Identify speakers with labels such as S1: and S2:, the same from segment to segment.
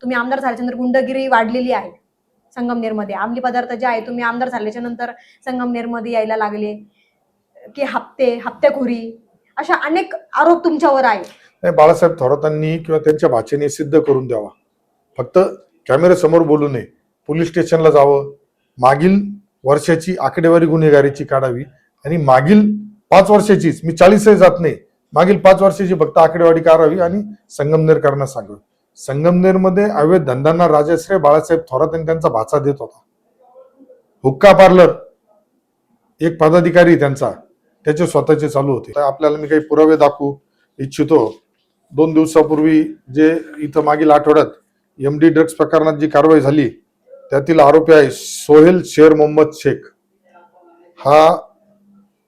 S1: तुम्ही आमदार झाल्याच्यानंतर गुंडगिरी वाढलेली आहे संगमनेरमध्ये. अंमली पदार्थ जे आहे तुम्ही आमदार झाल्याच्या नंतर संगमनेरमध्ये यायला लागले, की हप्तेखोरी अशा अनेक आरोप तुमच्यावर आहे.
S2: बाळासाहेब थोरातांनी किंवा त्यांच्या भाचेने सिद्ध करून द्यावा. फक्त कॅमेऱ्यासमोर बोलू नये, पोलीस स्टेशनला जावं, मागील वर्षाची आकडेवारी गुन्हेगारीची काढावी आणि मागील 5 वर्षाचीच, मी 40 जात नाही, मागील 5 वर्षाची फक्त आकडेवारी काढावी आणि संगमनेरकरांना सांगावी. संगमनेरमध्ये अवैध धंद्यांना राजाश्रय बाळासाहेब थोरात आणि त्यांचा भाचा देत होता. हुक्का पार्लर एक पदाधिकारी त्यांचा त्याचे स्वतःचे चालू होते. आपल्याला मी काही पुरावे दाखवू इच्छितो. 2 दिवसापूर्वी जे इथं मागील आठवड्यात MD ड्रग्ज प्रकरणात जी कारवाई झाली त्यातील आरोपी आहे सोहेल शेर मोहम्मद शेख. हा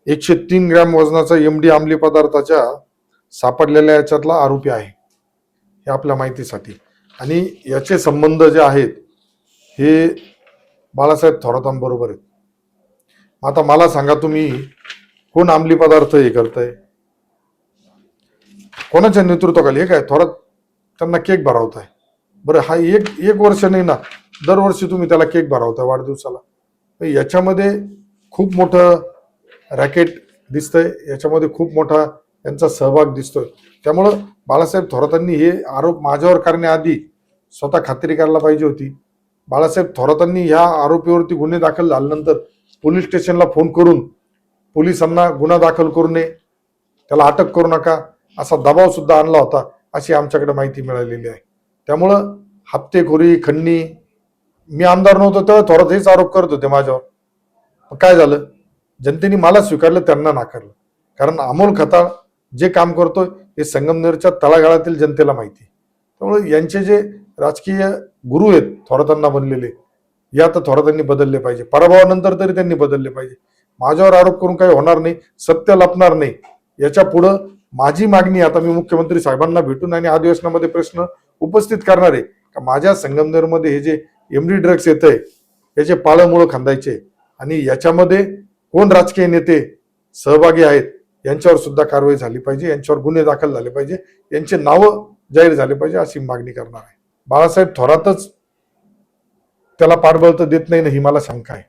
S2: 103 ग्रॅम वजनाचा MD अंमली पदार्थाच्या सापडलेल्या याच्यातला आरोपी आहे, हे आपल्या माहितीसाठी. आणि याचे संबंध जे आहेत हे बाळासाहेब थोरातांबरोबर आहेत. आता मला सांगा, तुम्ही कोण अंमली पदार्थ हे करताय, कोणाच्या नेतृत्वाखाली? हे काय थोरात त्यांना केक भरवताय? बरं, हा एक वर्ष नाही ना, दरवर्षी तुम्ही त्याला केक भरवताय वाढदिवसाला. याच्यामध्ये खूप मोठं रॅकेट दिसतंय, याच्यामध्ये खूप मोठा यांचा सहभाग दिसतोय. त्यामुळं बाळासाहेब थोरातांनी हे आरोप माझ्यावर करण्याआधी स्वतः खात्री करायला पाहिजे होती. बाळासाहेब थोरातांनी ह्या आरोपीवरती गुन्हे दाखल झाल्यानंतर पोलीस स्टेशनला फोन करून पोलिसांना गुन्हा दाखल करू नये, त्याला अटक करू नका असा दबाव सुद्धा आणला होता, अशी आमच्याकडे माहिती मिळालेली आहे. त्यामुळं हप्तेखोरी, खंडणी, मी आमदार नव्हतो तेव्हा थोरात हेच आरोप करत होते माझ्यावर. काय झालं? जनतेने मला स्वीकारलं, त्यांना नाकारलं. कारण अमोल खताळ जे काम करतोय हे संगमनेरच्या तळागाळातील जनतेला माहिती. त्यामुळे यांचे जे राजकीय गुरु आहेत थोरातांना बनलेले, या तर थोरातांनी बदलले पाहिजे. पराभवानंतर तरी त्यांनी बदलले पाहिजे. माझ्यावर आरोप करून काही होणार नाही, सत्य लपणार नाही. याच्या पुढं माझी मागणी, आता मी मुख्यमंत्री साहेबांना भेटून आणि अधिवेशनामध्ये प्रश्न उपस्थित करणार आहे का माझ्या संगमनेरमध्ये हे जे MD ड्रग्ज येत आहे याचे पाळमुळं खांदायचे आणि याच्यामध्ये कोण राजकीय नेते सहभागी आहेत यांच्यावर सुद्धा कारवाई झाली पाहिजे, यांच्यावर गुन्हे दाखल झाले पाहिजे, यांचे नावं जाहीर झाले पाहिजे, अशी मागणी करणार आहे. बाळासाहेब थोरातच त्याला पाठबळ तर देत नाही ना, ही मला शंका आहे.